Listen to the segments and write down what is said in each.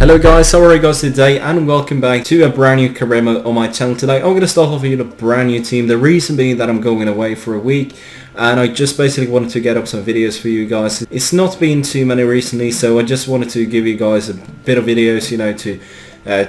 Hello guys, how are you guys today, and welcome back to a brand new career mode on my channel. Today I'm going to start off with a brand new team. The reason being that I'm going away for a week and I just basically wanted to get up some videos for you guys. It's not been too many recently, so I just wanted to give you guys a bit of videos,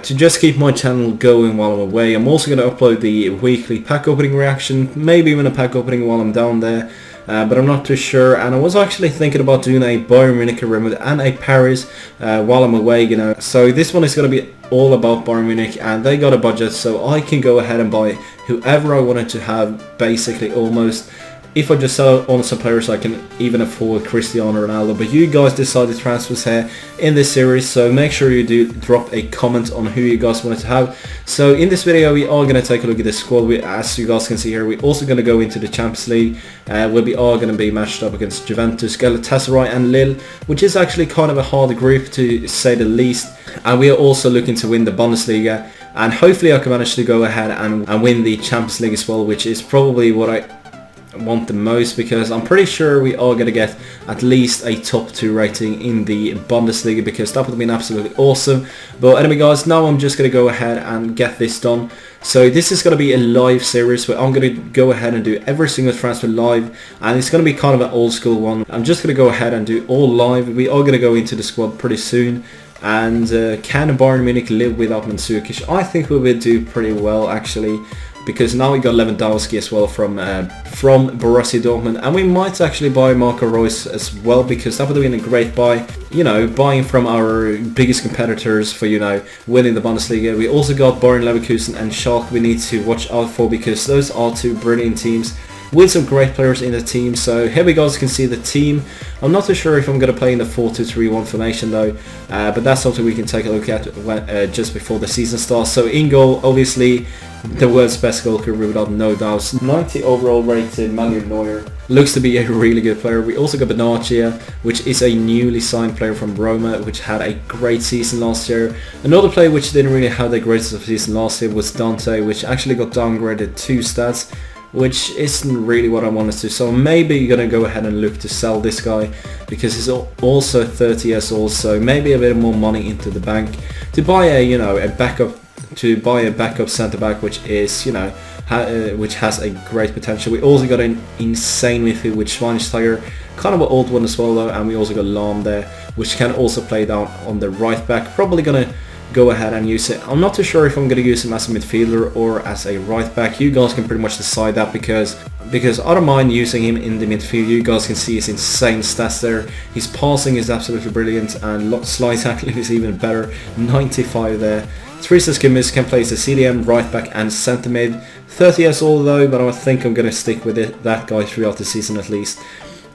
to just keep my channel going while I'm away. I'm also going to upload the weekly pack opening reaction, maybe even a pack opening while I'm down there. But I'm not too sure, and I was actually thinking about doing a Bayern Munich remote and a Paris while I'm away, So this one is going to be all about Bayern Munich, and they got a budget, so I can go ahead and buy whoever I wanted to have, basically almost. If I just sell on some players, I can even afford Cristiano Ronaldo. But you guys decided transfers here in this series, so make sure you do drop a comment on who you guys wanted to have. So in this video, we are going to take a look at the squad. As you guys can see here, we're also going to go into the Champions League. We are going to be matched up against Juventus, Galatasaray and Lille, which is actually kind of a hard group to say the least. And we are also looking to win the Bundesliga. And hopefully I can manage to go ahead and win the Champions League as well, which is probably what I want the most, because I'm pretty sure we are going to get at least a top 2 rating in the Bundesliga, because that would have been absolutely awesome. But anyway guys, now I'm just going to go ahead and get this done. So this is going to be a live series where I'm going to go ahead and do every single transfer live, and it's going to be kind of an old school one. I'm just going to go ahead and do all live. We are going to go into the squad pretty soon. And can Bayern Munich live without Mandzukic? I think we will do pretty well actually, because now we got Lewandowski as well from Borussia Dortmund, and we might actually buy Marco Reus as well, because that would have been a great buy, buying from our biggest competitors for, winning the Bundesliga. We also got Bayern Leverkusen and Schalke we need to watch out for, because those are 2 brilliant teams with some great players in the team. So here we guys can see the team. I'm not too sure if I'm going to play in the 4-2-3-1 formation though, but that's something we can take a look at just before the season starts. So in goal, obviously the world's best goalkeeper without no doubts, 90 overall rated Manuel Neuer. Looks to be a really good player. We also got Benatia, which is a newly signed player from Roma, which had a great season last year. Another player which didn't really have the greatest of season last year was Dante, which actually got downgraded 2 stats, which isn't really what I wanted to. So maybe you're going to go ahead and look to sell this guy, because he's also 30 years old, so maybe a bit more money into the bank to buy a backup centre back, which is which has a great potential. We also got an insane midfield with Schweinsteiger, kind of an old one as well though, and we also got Lahm there, which can also play down on the right back. Probably gonna go ahead and use it. I'm not too sure if I'm going to use him as a midfielder or as a right back. You guys can pretty much decide that, because I don't mind using him in the midfield. You guys can see his insane stats there. His passing is absolutely brilliant, and slide tackling is even better, 95 there. Tristas Kimmich can play as a CDM, right back and centre mid. 30 years old though, but I think I'm going to stick with that guy throughout the season at least.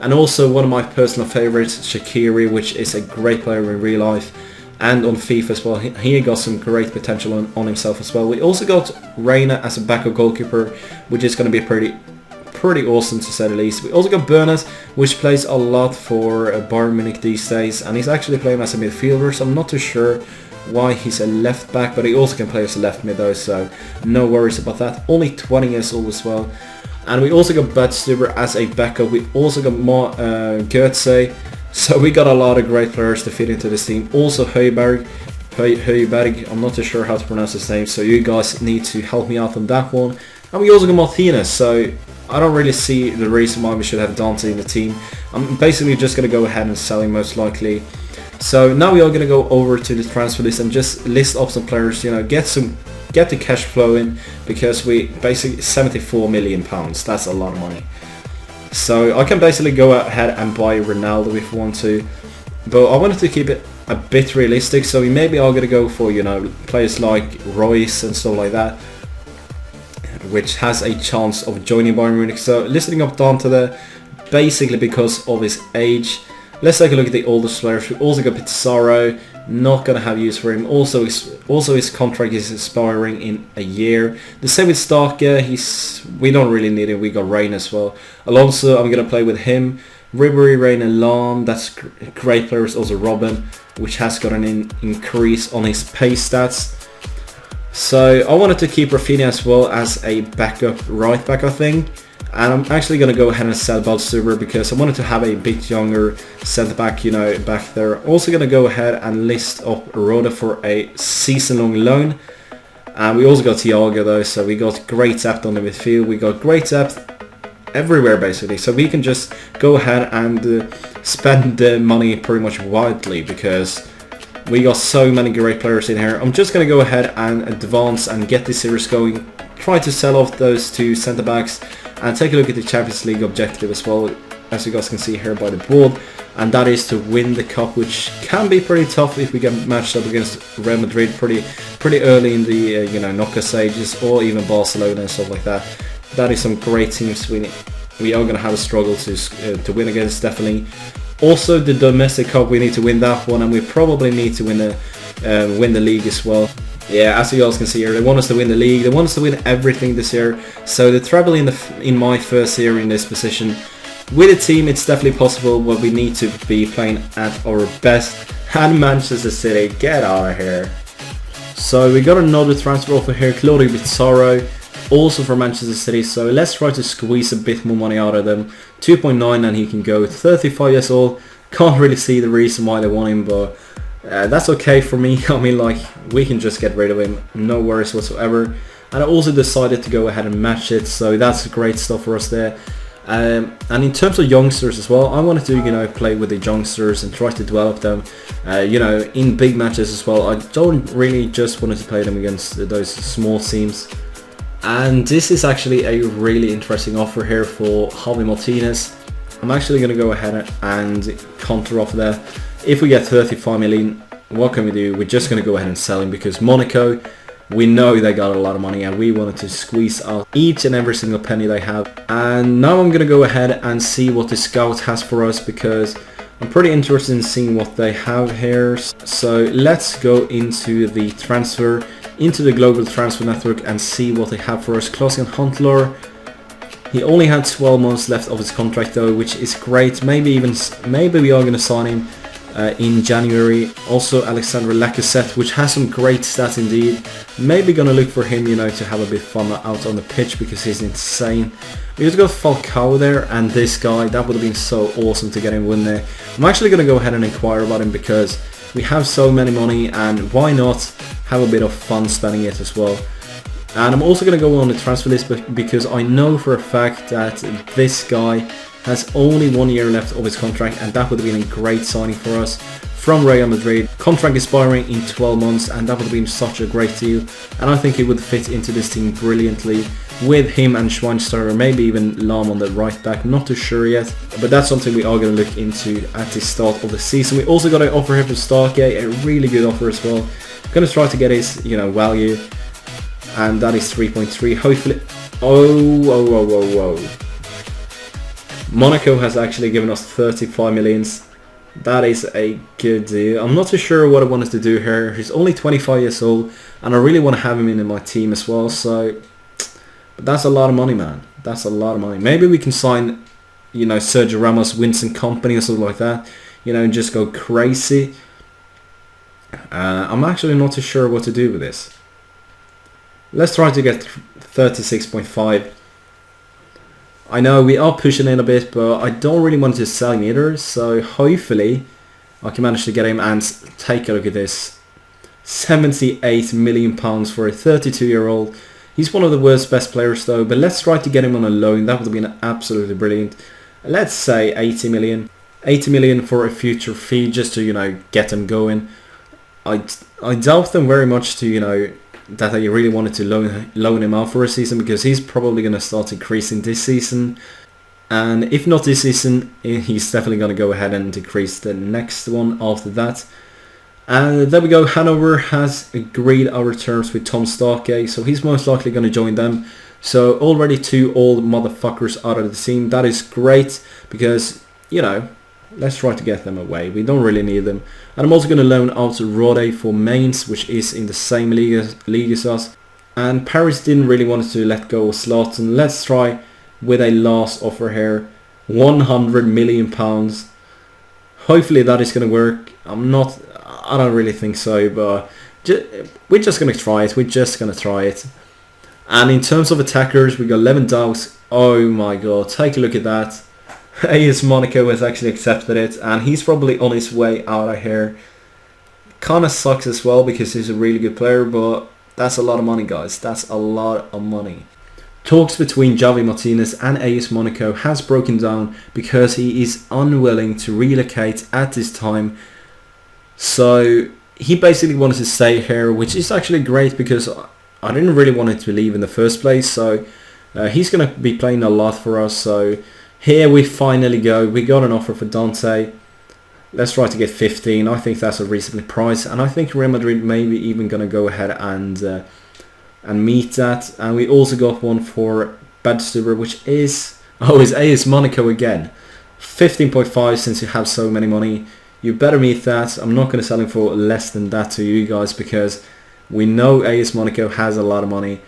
And also one of my personal favourites, Shaqiri, which is a great player in real life and on FIFA as well. He got some great potential on himself as well. We also got Reina as a backup goalkeeper, which is going to be pretty awesome to say the least. We also got Bernat, which plays a lot for Bayern Munich these days, and he's actually playing as a midfielder, so I'm not too sure why he's a left back, but he also can play as a left mid though, so no worries about that. Only 20 years old as well. And we also got Badstuber as a backup. We also got Kjelz. So we got a lot of great players to fit into this team. Also Højbjerg, I'm not too sure how to pronounce his name, so you guys need to help me out on that one. And we also got Martinez, so I don't really see the reason why we should have Dante in the team. I'm basically just going to go ahead and sell him most likely. So now we are going to go over to the transfer list and just list up some players, get the cash flow in, because we basically 74 million pounds, that's a lot of money. So I can basically go ahead and buy Ronaldo if I want to, but I wanted to keep it a bit realistic, so we maybe are going to go for, players like Royce and stuff like that, which has a chance of joining Bayern Munich. So listing up Dante there, basically because of his age. Let's take a look at the oldest players. We also got Pizarro, not going to have use for him. Also his contract is expiring in a year. The same with Starker, we don't really need him. We got Rain as well. Alonso, I'm going to play with him. Ribery, Rain and Lahm, that's great players. Also Robben, which has got an increase on his pace stats. So I wanted to keep Rafinha as well as a backup right back, I think. And I'm actually going to go ahead and sell Balstuber because I wanted to have a bit younger centre back, you know, back there. Also going to go ahead and list up Rhoda for a season-long loan. And we also got Thiago though, so we got great depth on the midfield. We got great depth everywhere basically, so we can just go ahead and spend the money pretty much widely because we got so many great players in here. I'm just going to go ahead and advance and get this series going. Try to sell off those two centre backs. And take a look at the Champions League objective as well, as you guys can see here by the board, and that is to win the cup, which can be pretty tough if we get matched up against Real Madrid pretty early in the knockout stages, or even Barcelona and stuff like that. That is some great teams we are going to have a struggle to win against, definitely. Also the domestic cup, we need to win that one, and we probably need to win the league as well. Yeah, as you guys can see here, they want us to win the league. They want us to win everything this year. So the treble in my first year in this position with a team, it's definitely possible. But we need to be playing at our best. And Manchester City, get out of here. So we got another transfer offer here, Claudio Pizarro, also for Manchester City. So let's try to squeeze a bit more money out of them. 2.9 and he can go. 35 years old. Can't really see the reason why they want him, but that's okay for me. I mean, like, we can just get rid of him, no worries whatsoever. And I also decided to go ahead and match it, so that's great stuff for us there. And in terms of youngsters as well, I wanted to play with the youngsters and try to develop them in big matches as well. I don't really just want to play them against those small teams. And this is actually a really interesting offer here for Javi Martinez. I'm actually going to go ahead and counter offer there. If we get 35 million, what can we do? We're just going to go ahead and sell him because Monaco, we know they got a lot of money and we wanted to squeeze out each and every single penny they have. And now I'm going to go ahead and see what the scout has for us because I'm pretty interested in seeing what they have here. So let's go into the transfer, into the global transfer network and see what they have for us. Klaus-Jan Huntelaar. He only had 12 months left of his contract though, which is great. Maybe we are going to sign him in January. Also Alexandre Lacazette, which has some great stats indeed. Maybe gonna look for him, to have a bit fun out on the pitch because he's insane. We just got Falcao there and this guy. That would have been so awesome to get him win there. I'm actually gonna go ahead and inquire about him because we have so many money and why not have a bit of fun spending it as well. And I'm also going to go on the transfer list because I know for a fact that this guy has only 1 year left of his contract, and that would have been a great signing for us from Real Madrid. Contract expiring in 12 months, and that would have been such a great deal. And I think he would fit into this team brilliantly with him and Schweinsteiger, or maybe even Lahm on the right back. Not too sure yet, but that's something we are going to look into at the start of the season. We also got an offer here for Starke, a really good offer as well. Going to try to get his value. And that is 3.3. Hopefully. Whoa. Monaco has actually given us 35 millions. That is a good deal. I'm not too sure what I wanted to do here. He's only 25 years old, and I really want to have him in my team as well. So, but that's a lot of money, man. That's a lot of money. Maybe we can sign, Sergio Ramos, Vincent Kompany or something like that. And just go crazy. I'm actually not too sure what to do with this. Let's try to get 36.5. I know we are pushing in a bit, but I don't really want to sell him either. So hopefully I can manage to get him. And take a look at this. £78 million for a 32-year-old. He's one of the world's best players though. But let's try to get him on a loan. That would have been absolutely brilliant. Let's say 80 million. 80 million for a future fee just to, get him going. I doubt them very much to, that I really wanted to loan him out for a season because he's probably going to start increasing this season. And if not this season, he's definitely going to go ahead and decrease the next one after that. And there we go. Hanover has agreed our terms with Tom Starke, so he's most likely going to join them. So already 2 old motherfuckers out of the team. That is great because, let's try to get them away. We don't really need them. And I'm also going to loan out Rode for Mainz, which is in the same league as us. And Paris didn't really want to let go of Zlatan. Let's try with a last offer here. £100 million. Hopefully that is going to work. I don't really think so, but we're just going to try it. We're just going to try it. And in terms of attackers, we got Lewandowski. Oh my god, take a look at that. AS Monaco has actually accepted it, and he's probably on his way out of here. Kind of sucks as well because he's a really good player, but that's a lot of money, guys. That's a lot of money. Talks between Javi Martinez and AS Monaco has broken down because he is unwilling to relocate at this time. So he basically wanted to stay here, which is actually great because I didn't really want him to leave in the first place. So he's going to be playing a lot for us. So here we finally go. We got an offer for Dante. Let's try to get 15. I think that's a reasonable price, and I think Real Madrid maybe even going to go ahead and meet that. And we also got one for Badstuber, which is AS Monaco again. 15.5. Since you have so many money, you better meet that. I'm not going to sell him for less than that to you guys because we know AS Monaco has a lot of money.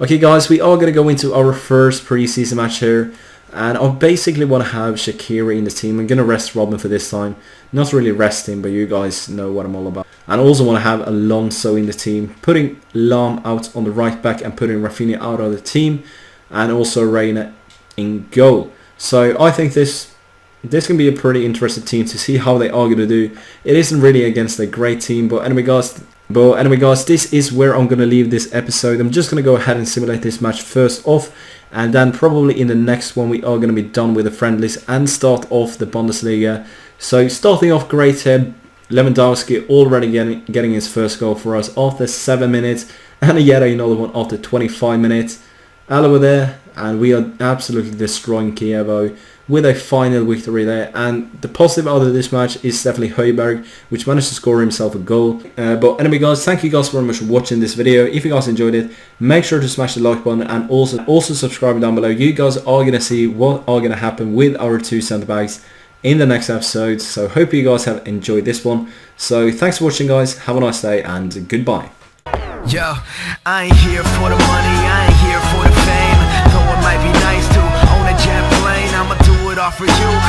Okay guys, we are going to go into our first preseason match here. And I basically want to have Shaqiri in the team. I'm going to rest Robben for this time. Not really rest him, but you guys know what I'm all about. And I also want to have Alonso in the team. Putting Lam out on the right back and putting Rafinha out of the team. And also Reina in goal. So I think this can be a pretty interesting team to see how they are going to do. It isn't really against a great team, but anyway guys, this is where I'm going to leave this episode. I'm just going to go ahead and simulate this match first off. And then probably in the next one we are going to be done with the friendlies and start off the Bundesliga. So starting off great here, Lewandowski already getting his first goal for us after 7 minutes. And yet another one after 25 minutes. Alaba there, and we are absolutely destroying Kievo with a final victory there. And the positive out of this match is definitely Højbjerg, which managed to score himself a goal. But anyway guys, thank you guys very much for watching this video. If you guys enjoyed it, make sure to smash the like button and also subscribe down below. You guys are going to see what are going to happen with our two centre backs in the next episode. So hope you guys have enjoyed this one. So thanks for watching guys, have a nice day and goodbye. Yo, I ain't here for the money, I ain't here for the fame. Though it might be nice to own a jet plane, I'ma do it all for you.